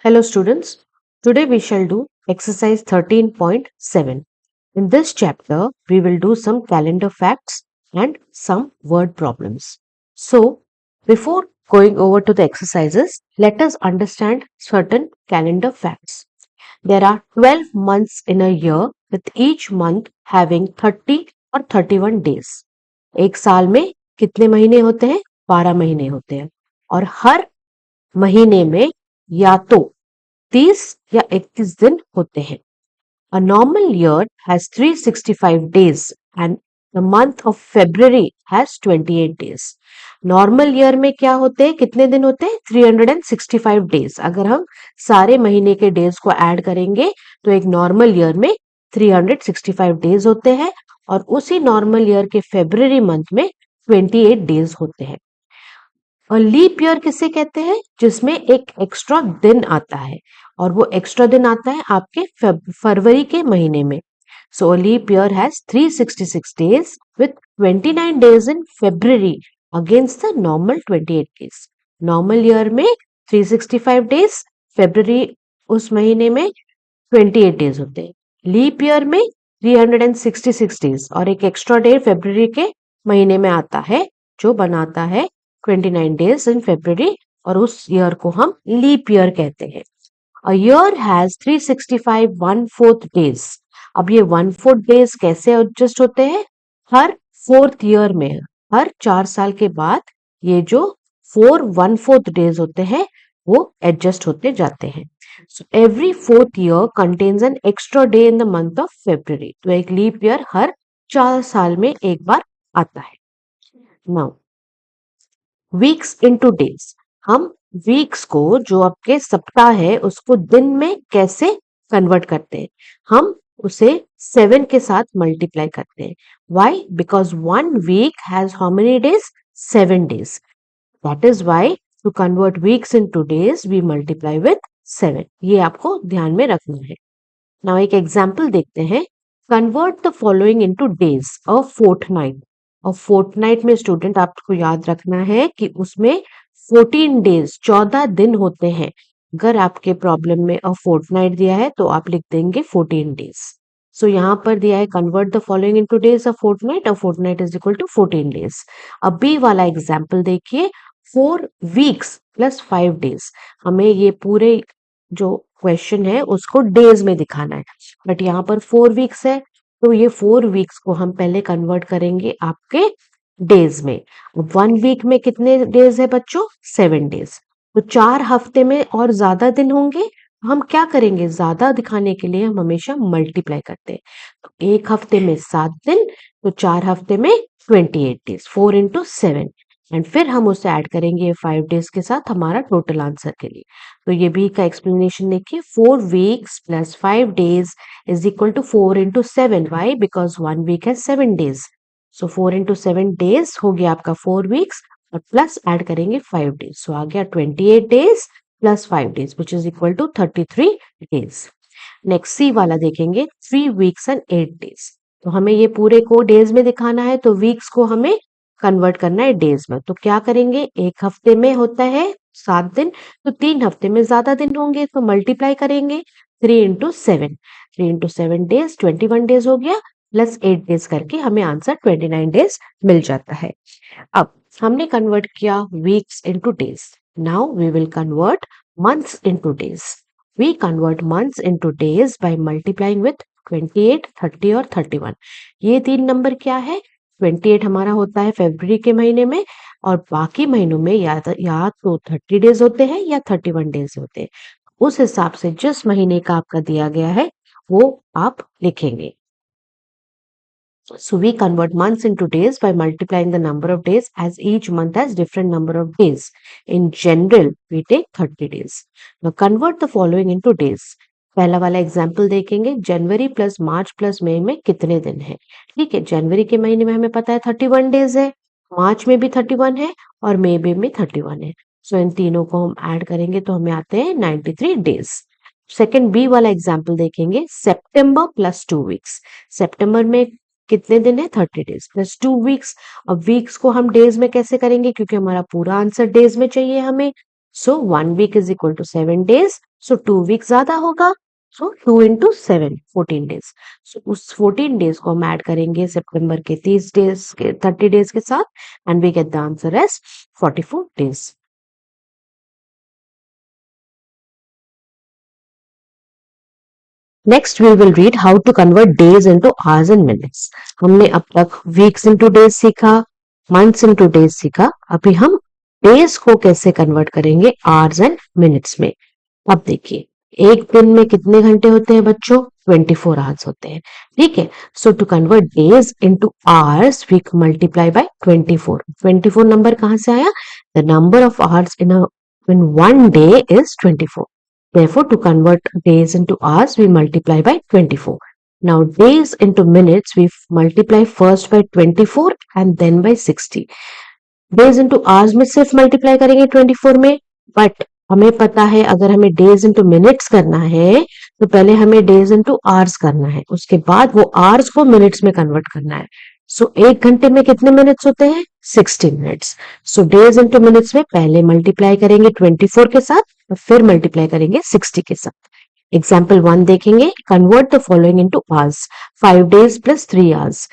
Hello students, today we shall do exercise 13.7. In this chapter, we will do some calendar facts and some word problems. So, before going over to the exercises, let us understand certain calendar facts. There are 12 months in a year with each month having 30 or 31 days. एक साल में कितने महीने होते हैं? 12 महीने होते हैं और हर महीने में या तो 30 या 31 दिन होते हैं. A normal year has 365 days and the month of February has 28 days. Normal year में क्या होते हैं? कितने दिन होते हैं? 365 डेज. अगर हम सारे महीने के डेज को ऐड करेंगे तो एक नॉर्मल ईयर में 365 डेज होते हैं और उसी नॉर्मल ईयर के फेब्रुअरी मंथ में 28 डेज होते हैं. और लीप ईयर किसे कहते हैं? जिसमें एक एक्स्ट्रा दिन आता है और वो एक्स्ट्रा दिन आता है आपके फरवरी के महीने में. So leap year has 366 days with 29 days in February against the normal 28 days. Normal year में 365 days, फरवरी उस महीने में 28 डेज होते हैं. लीप ईयर में 366 डेज और एक एक्स्ट्रा डे फरवरी के महीने में आता है जो बनाता है 29 डेज इन फरवरी और उस ईयर को हम लीप ईयर कहते हैं. A year has 365 1/4 days. अब ये 1/4 डेज कैसे एडजस्ट होते हैं? हर 4th ईयर में, हर 4 साल के बाद ये जो 4 1/4 डेज होते हैं वो एडजस्ट होते जाते हैं. So every 4th year contains an extra day in the month of February. तो एक लीप ईयर हर 4 साल में एक बार आता है. Now, weeks into days. हम वीक्स को, जो आपके सप्ताह है, उसको दिन में कैसे कन्वर्ट करते हैं? हम उसे 7 के साथ मल्टीप्लाई करते हैं. Why? Because 1 week has how many days? 7 days. That is why to convert weeks into days we multiply with 7. ये आपको ध्यान में रखना है. नाउ एक एग्जाम्पल देखते हैं. Convert the following into days. A fortnight. और फोर्टनाइट में स्टूडेंट आपको याद रखना है कि उसमें 14 डेज, 14 दिन होते हैं. अगर आपके प्रॉब्लम में अ फोर्टनाइट दिया है तो आप लिख देंगे 14 डेज. सो यहाँ पर दिया है convert the following into days a fortnight is equal to 14 days. अब बी वाला एग्जाम्पल देखिए. 4 वीक्स प्लस 5 डेज. हमें ये पूरे जो क्वेश्चन है उसको डेज में दिखाना है, बट यहाँ पर 4 वीक्स है तो ये 4 वीक्स को हम पहले कन्वर्ट करेंगे आपके डेज में. 1 वीक में कितने डेज है बच्चों? 7 डेज. तो 4 हफ्ते में और ज्यादा दिन होंगे. हम क्या करेंगे? ज्यादा दिखाने के लिए हम हमेशा मल्टीप्लाई करते हैं. तो एक हफ्ते में 7 दिन, तो 4 हफ्ते में 28 डेज. 4 इंटू 7 एंड फिर हम उसे ऐड करेंगे 5 डेज के साथ हमारा टोटल आंसर के लिए. तो ये भी का एक्सप्लेनेशन देखिए. 4 weeks plus 5 days is equal to 4 into 7. Why? Because 1 week has 7 days. So 4 into 7 days हो गया आपका 4 weeks और प्लस ऐड करेंगे 5 days. So आ गया 28 days plus 5 days which is equal to 33 days. Next सी वाला देखेंगे. 3 weeks and 8 days. तो हमें ये पूरे को डेज में दिखाना है तो वीक्स को हमें कन्वर्ट करना है डेज में. तो क्या करेंगे? एक हफ्ते में होता है 7 दिन, तो 3 हफ्ते में ज्यादा दिन होंगे तो मल्टीप्लाई करेंगे. 3 इंटू 7. 3 इंटू 7 डेज 21 डेज हो गया प्लस 8 डेज करके हमें आंसर 29 डेज मिल जाता है. अब हमने कन्वर्ट किया weeks into days. Now we will convert months into days. We convert months into days by multiplying with 28, 30 और 31. ये 3 नंबर क्या है? 28 हमारा होता है फरवरी के महीने में और बाकी महीनों में या तो 30 डेज होते हैं या 31 डेज होते हैं. उस हिसाब से जिस महीने का आपका दिया गया है वो आप लिखेंगे. So we convert months into days by multiplying the number of days as each month has different number of days. In general, we take 30 days. Now convert the following into days. पहला वाला example देखेंगे. जनवरी plus March plus मई में कितने दिन है? ठीक है, जनवरी के महीने में हमें पता है 31 डेज है, मार्च में भी 31 है और मई में भी 31 है. सो इन तीनों को हम ऐड करेंगे तो हमें आते हैं 93 डेज. सेकेंड बी वाला एग्जाम्पल देखेंगे. September plus 2 weeks. सेप्टेम्बर में कितने दिन है? 30 डेज प्लस 2 वीक्स. अब वीक्स को हम डेज में कैसे करेंगे? क्योंकि हमारा पूरा आंसर डेज में चाहिए हमें. So 1 week is equal to 7 days so 2 week ज्यादा होगा, सो 2 इंटू 7 14 डेज। सो उस 14 डेज को हम ऐड करेंगे सितंबर के 30 डेज के साथ, and we get the answer as 44 days. Next we will read how to convert days into hours and minutes. हमने अब तक वीक्स इनटू डेज सीखा, मंथ्स इनटू डेज सीखा, अभी हम डेज को कैसे कन्वर्ट करेंगे आवर्स एंड मिनट्स में। अब देखिए, एक दिन में कितने घंटे होते हैं बच्चों? 24 आवर्स होते हैं। ठीक है, so to convert days into hours we multiply by 24। 24 number कहां से आया? The number of hours in one day is 24। Therefore, to convert days into hours, we multiply by 24. Now, days into minutes, we multiply first by 24 and then by 60. Days into hours में सिर्फ multiply करेंगे 24 में, but हमें पता है अगर हमें days into minutes करना है तो पहले हमें डेज इंटू आवर्स करना है, उसके बाद वो आवर्स को मिनट्स में कन्वर्ट करना है। सो एक घंटे में कितने मिनट्स होते हैं? 60 मिनट्स। सो डेज इंटू मिनट्स में पहले मल्टीप्लाई करेंगे 24 के साथ और फिर मल्टीप्लाई करेंगे 60 के साथ। एग्जाम्पल 1 देखेंगे, convert the following into hours, 5 days plus 3 hours.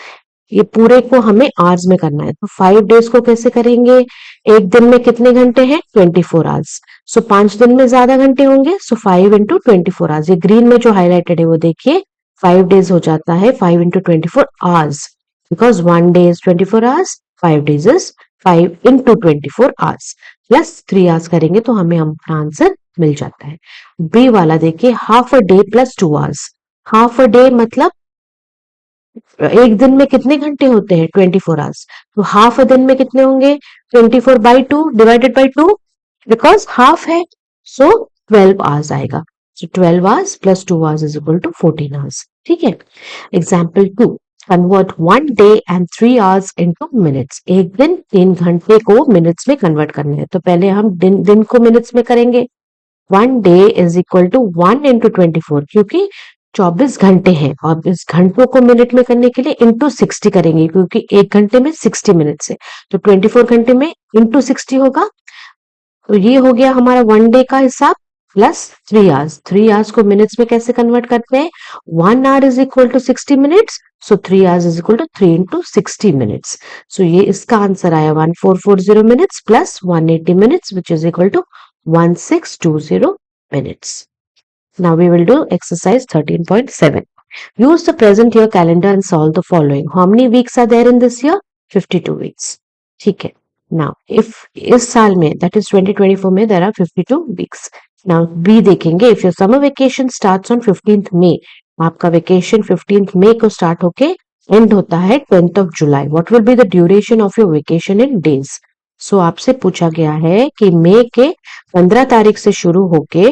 ये पूरे को हमें आवर्स में करना है, तो 5 डेज को कैसे करेंगे? एक दिन में कितने घंटे हैं? 24 आवर्स। सो 5 दिन में ज्यादा घंटे होंगे, सो 5 इंटू 24 आवर्स। ये ग्रीन में जो हाईलाइटेड है वो देखिए, 5 डेज हो जाता है 5 into 24 hours, because 1 day is 24 hours, 5 days is 5 into 24 hours, plus 3 hours करेंगे तो हमें अपना आंसर मिल जाता है। बी वाला देखिए, half a debt plus 2 hours. Half a day मतलब एक दिन में कितने घंटे होते हैं? 24 आवर्स। तो हाफ अ दिन में कितने होंगे? 24 by 2 divided by 2, because half है, सो 12 आवर्स आएगा। So 12 hours plus 2 hours is equal to 14 hours. ठीक है, example 2, convert 1 day and 3 hours into minutes. एक दिन 3 घंटे को मिनट्स में कन्वर्ट करना है, तो पहले हम दिन को मिनट्स में करेंगे। 1 day is equal to 1 into 24, क्योंकि 24 घंटे हैं और इस घंटों को मिनट में करने के लिए इंटू 60 करेंगे, क्योंकि एक घंटे में 60 मिनट्स है, तो 24 घंटे में इंटू 60 होगा। तो ये हो गया हमारा 1 डे का हिसाब, प्लस 3 आवर्स। 3 आवर्स को मिनट्स में कैसे कन्वर्ट करते हैं? 1 hour is equal to 60 minutes, so 3 hours is equal to 3 into 60 minutes. So ये इसका आंसर आया 1440 minutes plus 180 minutes, which is equal to 1620 minutes. Now we will do exercise 13.7. Use the present year calendar and solve the following. How many weeks are there in this year? 52 weeks. ठीक है. Now, if इस साल में, that is 2024 में, there are 52 weeks. Now, B देखेंगे, if your summer vacation starts on 15th May, आपका vacation 15th May को start होके end होता है 10th of July. What will be the duration of your vacation in days? So, आपसे पूछा गया है कि मई के 15 तारीख से शुरू होके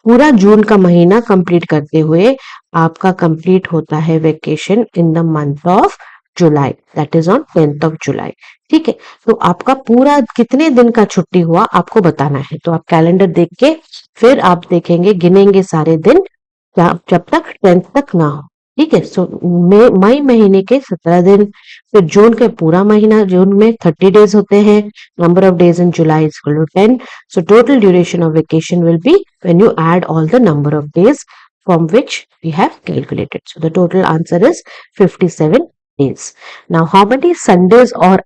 पूरा जून का महीना कंप्लीट करते हुए आपका कंप्लीट होता है vacation in the month of July, that is on 10th of July. ठीक है, तो आपका पूरा कितने दिन का छुट्टी हुआ आपको बताना है, तो आप कैलेंडर देख के फिर आप देखेंगे, गिनेंगे सारे दिन जब तक 10th तक ना हो। ठीक है, सो मई महीने के 17 दिन, फिर जून के पूरा महीना, जून में 30 डेज होते हैं, number of days in July is equal to 10. So total duration of vacation will be when you add all the number of days from which we have calculated. So the total answer is 57 days. Now how many Sundays or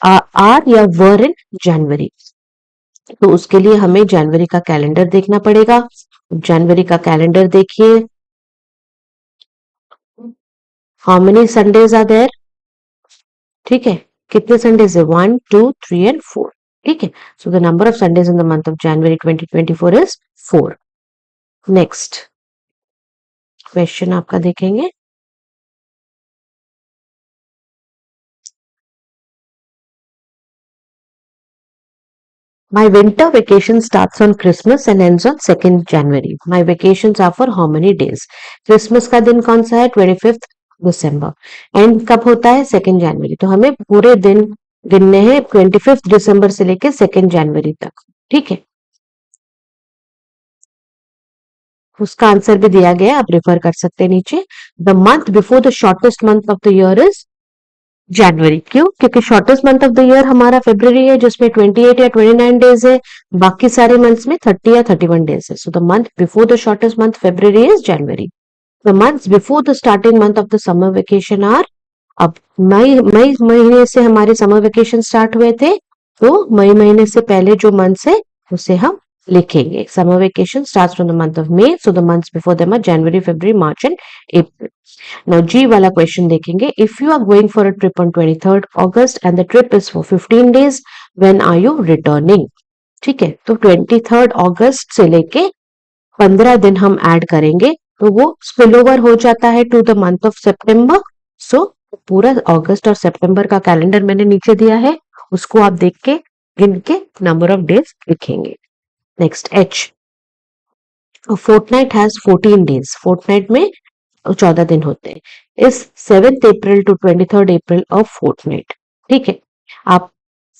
are या were in January? तो उसके लिए हमें जनवरी का calendar देखना पड़ेगा। जनवरी का calendar देखिए, how many Sundays are there? ठीक है, कितने संडेज है? 1 2 3 एंड 4। ठीक है, so the number of Sundays in the month of January 2024 is 4। Next question आपका देखेंगे, My winter vacation starts on Christmas and ends on 2nd January. My vacations are for how many days? Christmas का दिन कौन सा है? 25th December. And कब होता है? 2nd January. तो हमें पूरे दिन गिनने हैं 25th December से लेके 2nd January तक। ठीक है, उसका आंसर भी दिया गया है, आप रेफर कर सकते हैं नीचे। The month before the shortest month of the year is जनवरी। क्यों? क्योंकि shortest month of the year हमारा फेब्रुवरी है जिसमें 28 या 29 डेज है, बाकी सारे मंथ्स में 30 या 31 डेज है। So the month before the shortest month February is January. The months before the starting month of the summer vacation are, अब मई मई महीने से हमारे समर वेकेशन स्टार्ट हुए थे, तो मई महीने से पहले जो मंथ्स है उसे हम लिखेंगे। Summer vacation starts from the month of May, so the months before them are January, February, March and April. Now G वाला क्वेश्चन देखेंगे। If you are going for a trip on 23rd August and the trip is for 15 days, when are you returning? ठीक है, तो 23rd August से लेके 15 दिन हम add करेंगे तो वो स्पिल ओवर हो जाता है टू द मंथ ऑफ सितंबर। सो पूरा अगस्त और सितंबर का कैलेंडर मैंने नीचे दिया है, उसको आप देख के गिन के नंबर ऑफ डेज लिखेंगे। Next H, fortnight has 14 days. Fortnight में 14 दिन होते हैं। इस 7th April to 23rd April of fortnight. ठीक है, आप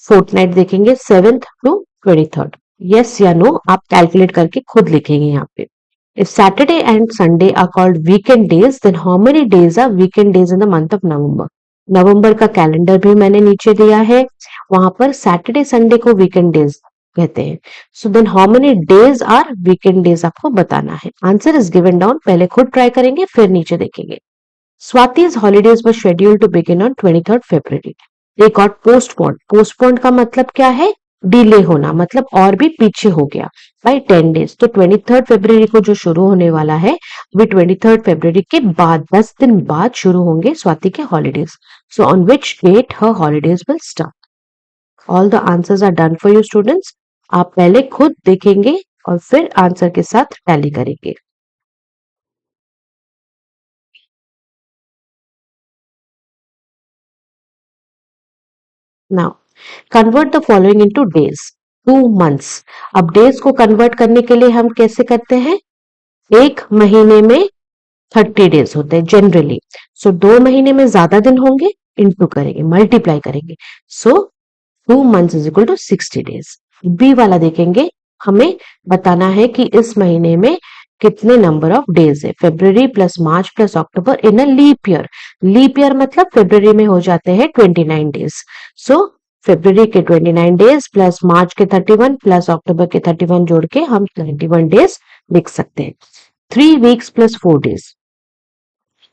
फोर्टनाइट देखेंगे 7th टू 23rd। यस या नो आप कैलकुलेट करके खुद लिखेंगे यहाँ पे। If Saturday and Sunday are called weekend days, then how many days are weekend days in the month of November? नवंबर का कैलेंडर भी मैंने नीचे दिया है, वहां पर सैटरडे संडे को वीकेंड डेज कहते हैं। So then how many days are weekend days आपको बताना है। आंसर इज गिवन डाउन, पहले खुद ट्राई करेंगे फिर नीचे देखेंगे। Swati's holidays were scheduled to begin on 23rd February. They got postponed. Postponed का मतलब क्या है? डिले होना, मतलब और भी पीछे हो गया बाय 10 डेज। तो 23rd फरवरी को जो शुरू होने वाला है वो 23rd फरवरी के बाद 10 दिन बाद शुरू होंगे स्वाति के holidays. So on which date her holidays will start? All the answers are done for you students. आप पहले खुद देखेंगे और फिर आंसर के साथ टैली करेंगे। Now convert the following into days. 2 months। अब डेज को कन्वर्ट करने के लिए हम कैसे करते हैं? एक महीने में 30 डेज होते हैं जनरली। सो 2 महीने में ज्यादा दिन होंगे, इंटू करेंगे, मल्टीप्लाई करेंगे। So 2 months is equal to 60 days. B वाला देखेंगे, हमें बताना है कि इस महीने में कितने नंबर ऑफ डेज है। February plus March plus October in a leap year. Leap year मतलब फेब्रुवरी में हो जाते हैं 29 डेज। सो फेब्रुवरी के 29 डेज प्लस मार्च के 31 प्लस अक्टूबर के 31 जोड़ के हम 91 डेज लिख सकते हैं। 3 weeks प्लस 4 days।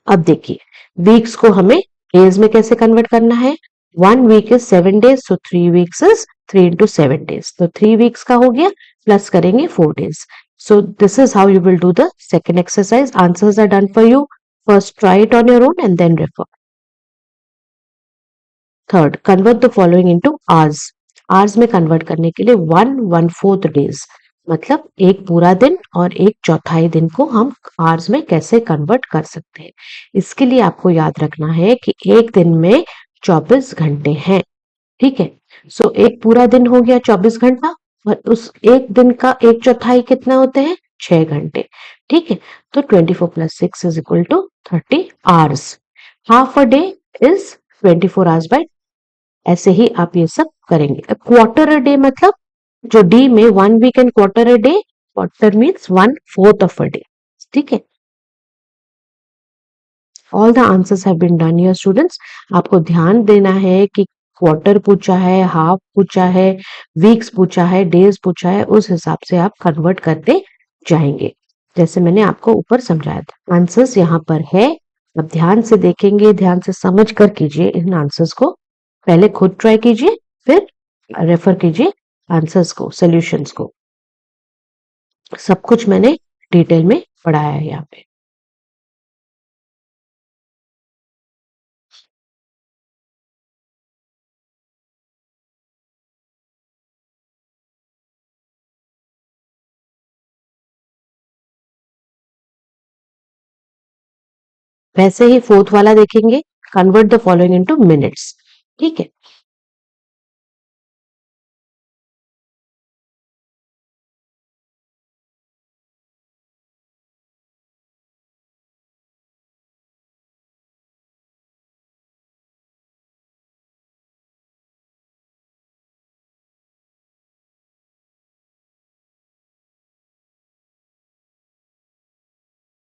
अब देखिए, वीक्स को हमें डेज में कैसे कन्वर्ट करना है। 1 week is 7 days, so 3 weeks is 3 into 7 days। तो 3 weeks का हो गया, प्लस करेंगे 4 days। So this is how you will do the second exercise. Answers are done for you. First try it on your own and then refer. Third, convert the following into hours. Hours में convert करने के लिए 1/4 days, मतलब एक पूरा दिन और एक चौथाई दिन को हम आवर्स में कैसे कन्वर्ट कर सकते हैं। इसके लिए आपको याद रखना है कि एक दिन में 24 घंटे हैं। ठीक है, सो एक पूरा दिन हो गया 24 घंटा, और उस एक दिन का एक चौथाई कितना होते हैं? 6 घंटे। ठीक है, तो 24 + 6 is equal to 30 hours. Half a day is 24 hours by, ऐसे ही आप ये सब करेंगे। क्वार्टर अ डे मतलब जो डी में 1 week and quarter a day, quarter means 1/4 of a day. ठीक है, all the answers have been done here students. आपको ध्यान देना है कि क्वार्टर पूछा है, हाफ पूछा है, वीक्स पूछा है, डेज पूछा है, उस हिसाब से आप कन्वर्ट करते जाएंगे जैसे मैंने आपको ऊपर समझाया था। आंसर्स यहाँ पर है, अब ध्यान से देखेंगे, ध्यान से समझ कर कीजिए इन आंसर्स को। पहले खुद ट्राई कीजिए, फिर रेफर कीजिए आंसर्स को, सॉल्यूशंस को। सब कुछ मैंने डिटेल में पढ़ाया है यहाँ पे। वैसे ही फोर्थ वाला देखेंगे, convert the following into minutes. ठीक है,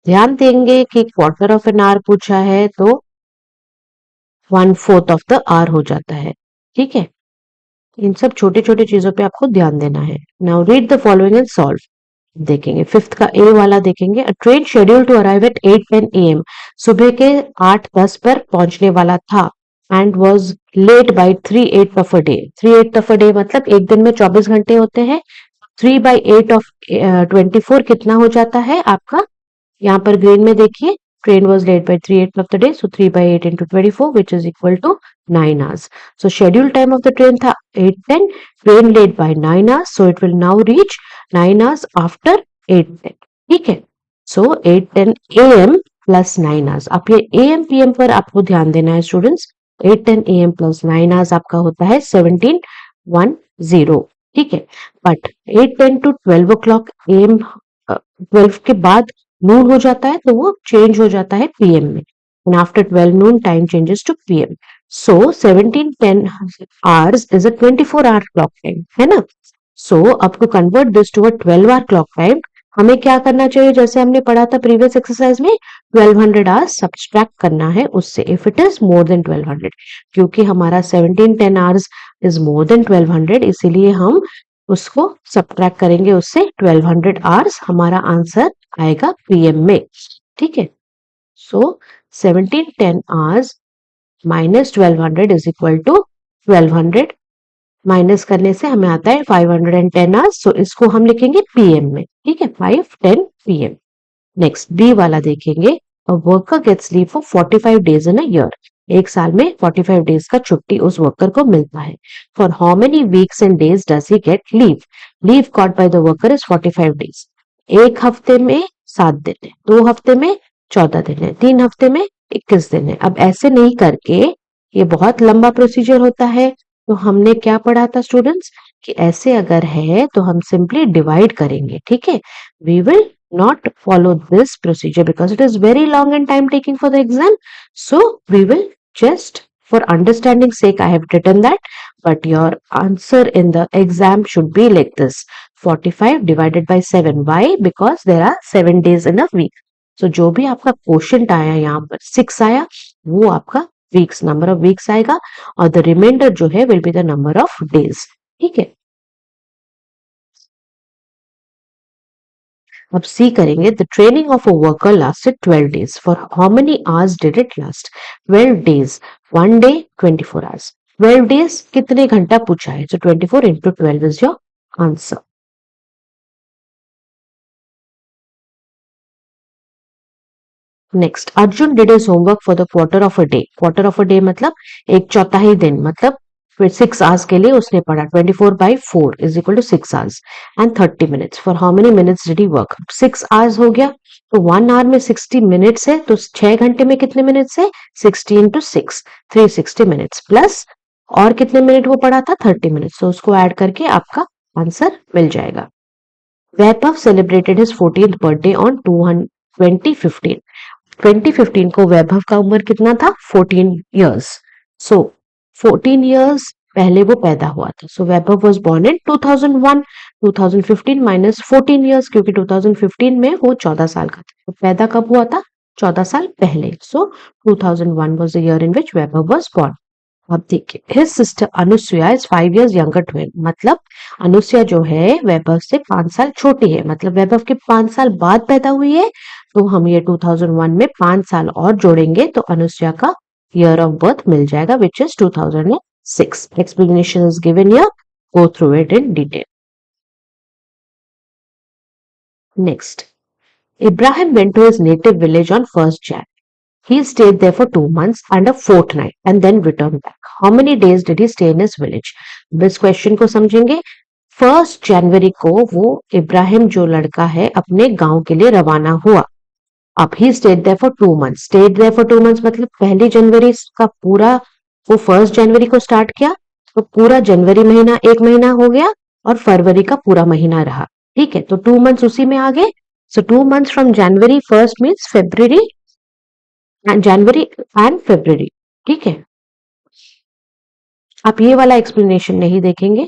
ध्यान देंगे कि क्वार्टर ऑफ एन आवर पूछा है तो 1/4 ऑफ द आवर हो जाता है। ठीक है, इन सब छोटे छोटे चीजों पे आपको ध्यान देना है। Now read the following and solve. देखेंगे फिफ्थ का ए वाला देखेंगे। A train schedule to arrive at 8:10 AM, सुबह के 8:10 पर पहुंचने वाला था, and was late by 3/8 of a day. 3/8 of a day मतलब एक दिन में 24 घंटे होते हैं। 3/8 ऑफ 24 कितना हो जाता है आपका, यहाँ पर ग्रीन में देखिए, train was late by 3/8 of the day, so 3/8 into 24 which is equal to 9 hours. So schedule time of the train था 8:10, train late by 9 hours, so it will now reach 9 hours after 8:10. ठीक है, so 8:10 AM plus 9 hours. आप ये AM PM पर आपको ध्यान देना है स्टूडेंट्स। 8:10 AM plus 9 hours आपका होता है 1710। ठीक है, बट 8:10 to 12 o'clock AM, 12 के बाद नून हो जाता है तो वो चेंज हो जाता है पीएम में, and after 12 noon time changes to PM. So 1710 hours is a 24 hour clock time, है ना। सो अब to convert this to a 12 hour clock time, हमें क्या करना चाहिए, जैसे हमने पढ़ा था प्रीवियस एक्सरसाइज में, 1200 hours सब्सट्रैक्ट करना है उससे if it is more than 1200, क्योंकि हमारा 1710 hours इज मोर देन 1200, इसीलिए हम उसको सब्ट्रैक्ट करेंगे उससे 1200 hours, हमारा आंसर आएगा पीएम में। ठीक है, so 1710 hours minus 1200 is equal to 1200, minus करने से हमें आता है 510 hours, सो इसको हम लिखेंगे पीएम में। ठीक है, 5:10 PM। नेक्स्ट बी वाला देखेंगे। A worker gets leave for 45 days in a year, एक साल में 45 days का छुट्टी उस वर्कर को मिलता है। For how many weeks and days does he get leave, leave got by the worker is 45 days। एक हफ्ते में 7 दिन है, 2 हफ्ते में 14 दिन है, 3 हफ्ते में 21 दिन है। अब ऐसे नहीं करके, ये बहुत लंबा प्रोसीजर होता है, तो हमने क्या पढ़ा था स्टूडेंट्स, कि ऐसे अगर है तो हम सिंपली डिवाइड करेंगे। ठीक है, we will not follow this procedure because it is very long and time taking for the exam. So we will just, for understanding sake, I have written that, but your answer in the exam should be like this: 45 divided by 7. Why? Because there are 7 days in a week. So जो भी आपका quotient आया यहाँ पर 6 आया, वो आपका weeks, number of weeks आएगा, और the remainder जो है will be the number of days. ठीक है, अब सी करेंगे। The training of a worker lasted 12 days। For how many hours did it last? 12 days, 1 day 24 hours। 12 days कितने घंटा पूछा है, so 24 into 12 is your answer। Next, Arjun did his homework for the quarter of a day. Quarter of a day मतलब एक चौथाई दिन, मतलब फिर 6 hours के लिए उसने पढ़ा। 24/4 is equal to 6 hours and 30 minutes। For how many minutes did he work? 6 hours हो गया, तो 1 hour में 60 minutes है, तो 6 घंटे में कितने मिनट्स है? 60 into 6, 360 minutes, प्लस और कितने मिनट वो पढ़ा था? 30 minutes, तो उसको ऐड करके आपका आंसर मिल जाएगा। Vaibhav celebrated his 14th birthday on 2015। 2015 को वैभव का उम्र कितना था? 14 years। सो 14 years पहले वो पैदा हुआ था, so Vaibhav was born in 2001। 2015 minus 14 years, क्योंकि 2015 में वो 14 साल का था, तो पैदा कब हुआ था? 14 साल पहले। सो 2001 was the year in which Vaibhav was born। अब देखिए, his sister Anusuya is 5 years younger to him। मतलब अनुसुया जो है वैभव से 5 साल छोटी है, मतलब वैभव के 5 साल बाद पैदा हुई है, तो हम ये 2001 में 5 साल और जोड़ेंगे तो अनुसुया का ईयर ऑफ बर्थ मिल जाएगा, which is 2006। Explanation is given here, go through it in detail. Next, Ibrahim went to his native village on 1st Jan. He stayed there for 2 months and a fortnight and then returned back. How many days did he stay in his village? इस question को समझेंगे। 1 जनवरी को वो इब्राहिम जो लड़का है अपने गांव के लिए रवाना हुआ। अब he stayed there for 2 months। Stayed there for 2 months मतलब 1 जनवरी का पूरा, वो 1 जनवरी को स्टार्ट किया, तो पूरा जनवरी महीना एक महीना हो गया, और फरवरी का पूरा महीना रहा। ठीक है, तो 2 months उसी में आ गए। सो 2 months from January first means February, January and February. ठीक है, आप ये वाला एक्सप्लेनेशन नहीं देखेंगे।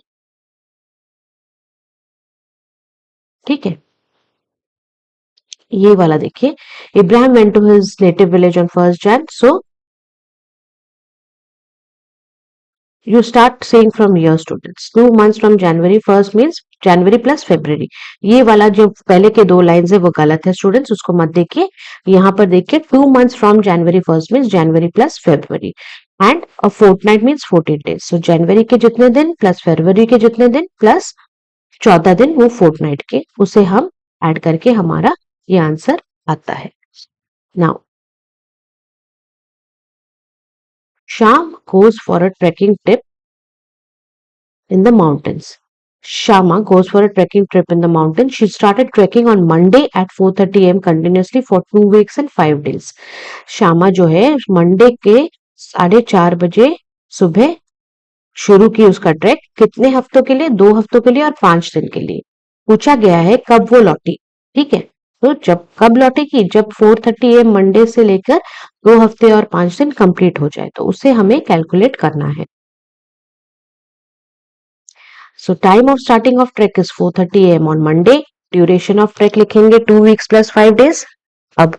ठीक है, ये वाला देखिए। Ibrahim went to his native village on 1st Jan, सो You start saying from year students. 2 months from January 1st means January plus February. ये वाला जो पहले के दो लाइन्स है वो गलत है स्टूडेंट्स, उसको मत देखिए. यहाँ पर देखिए 2 months from January 1st means January plus February. And a fortnight means 14 days. So January के जितने दिन plus February के जितने दिन plus 14 दिन वो fortnight के, उसे हम ऐड करके हमारा ये आंसर आता है. Now Sham goes for a trekking trip in the mountains. Shama goes for a trekking trip in the mountains. She started trekking on Monday at 4:30 a.m. continuously for 2 weeks and 5 days. Shama जो है Monday के 4:30 बजे सुबह शुरू की उसका track. कितने हफ्तों के लिए? 2 हफ्तों के लिए और 5 दिन के लिए. पूछा गया है कब वो लौटी. ठीक है, तो जब कब लौटेगी? जब 4:30 a.m. मंडे से लेकर 2 हफ्ते और 5 दिन कंप्लीट हो जाए, तो उसे हमें कैलकुलेट करना है. So time of starting of trek is 4:30 a.m. on Monday. Duration of trek लिखेंगे 2 weeks plus 5 days. अब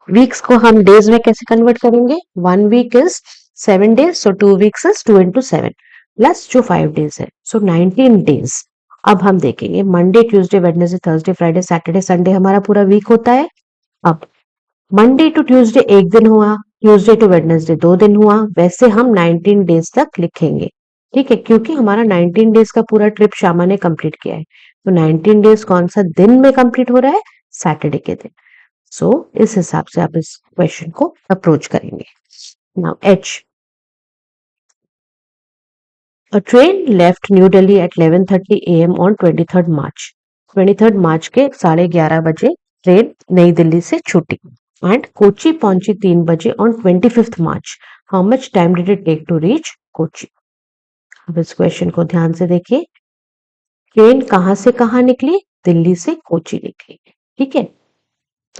weeks को हम days में कैसे convert करेंगे? 1 week is 7 days, so 2 weeks is 2 into 7 plus जो 5 days है, so 19 days. अब हम देखेंगे Monday, Tuesday, Wednesday, Thursday, Friday, Saturday, Sunday हमारा पूरा week होता है. अब Monday to Tuesday एक दिन हुआ, Tuesday to Wednesday 2 दिन हुआ, वैसे हम 19 days तक लिखेंगे. ठीक है, क्योंकि हमारा 19 डेज का पूरा ट्रिप श्यामा ने कंप्लीट किया है. तो 19 डेज कौन सा दिन में कंप्लीट हो रहा है? सैटरडे के दिन. सो इस हिसाब से आप इस क्वेश्चन को अप्रोच करेंगे. Now H. A train left New Delhi at 11:30 a.m. on 23rd March. 23rd मार्च के 11:30 बजे ट्रेन नई दिल्ली से छूटी एंड कोची पहुंची 3 बजे on 25th March. How much time did it take to reach Kochi? अब इस क्वेश्चन को ध्यान से देखिए. ट्रेन कहां से कहां निकली? दिल्ली से कोची निकली. ठीक है,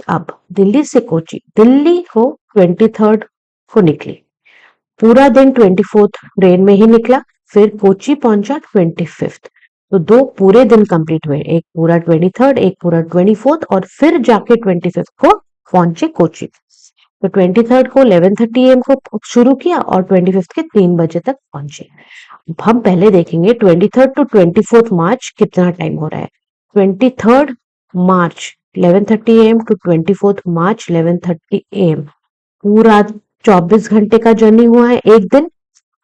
अब दिल्ली से कोची, दिल्ली को 23rd को निकली, पूरा दिन 24th ट्रेन में ही निकला, फिर कोची पहुंचा 25th. तो 2 पूरे दिन कंप्लीट हुए, एक पूरा 23rd, एक पूरा 24th, और फिर जाके 25th को पहुंचे कोची. तो 23rd को 11:30 a.m. को शुरू किया और 25th के 3 बजे तक पहुंचे. हम पहले देखेंगे 23rd टू 24th मार्च कितना टाइम हो रहा है. 23rd March 11:30 a.m. To 24th March 11:30 a.m. पूरा 24 घंटे का जर्नी हुआ है, एक दिन.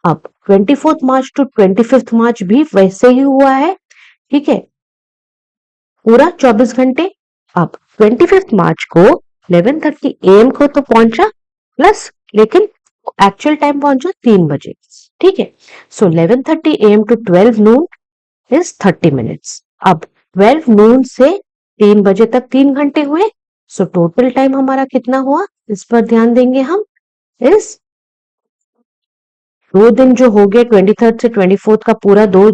अब 24th मार्च टू 25th मार्च भी वैसे ही हुआ है. ठीक है, पूरा 24 घंटे. अब 25th मार्च को 11:30 a.m. को तो पहुंचा प्लस, लेकिन एक्चुअल टाइम पहुंचा 3 बजे. ठीक है, so 11:30 a.m. To 12 noon is 30 minutes. अब 12 noon से 3 बजे तक 3 घंटे हुए, सो टोटल टाइम हमारा कितना हुआ इस पर ध्यान देंगे हम. इस 2 दिन जो हो गए 23rd से 24th का पूरा 2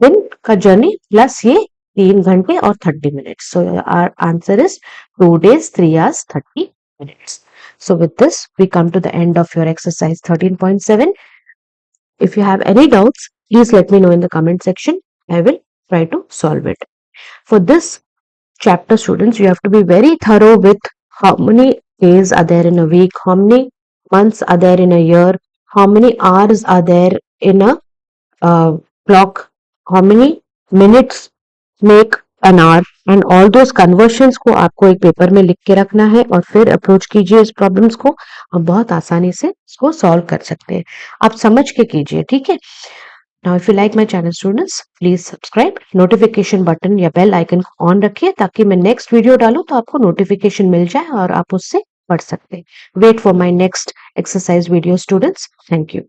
दिन का जर्नी प्लस ये 3 घंटे और 30 minutes. So our answer is 2 days 3 hours 30 minutes. So with this we come to the end of your exercise 13.7. If you have any doubts, please let me know in the comment section. I will try to solve it. For this chapter, students, you have to be very thorough with how many days are there in a week, how many months are there in a year, how many hours are there in a clock, how many minutes make an hour, and all those conversions को आपको एक paper में लिख के रखना है और फिर अप्रोच कीजिए इस प्रॉब्लम्स को. आप बहुत आसानी से इसको सॉल्व कर सकते हैं. आप समझ के कीजिए. ठीक है. Now if you like my channel students, please subscribe. Notification button या बेल आइकन को ऑन रखिए ताकि मैं नेक्स्ट वीडियो डालूं तो आपको नोटिफिकेशन मिल जाए और आप उससे पढ़ सकते हैं. Wait for my next exercise video students. Thank you.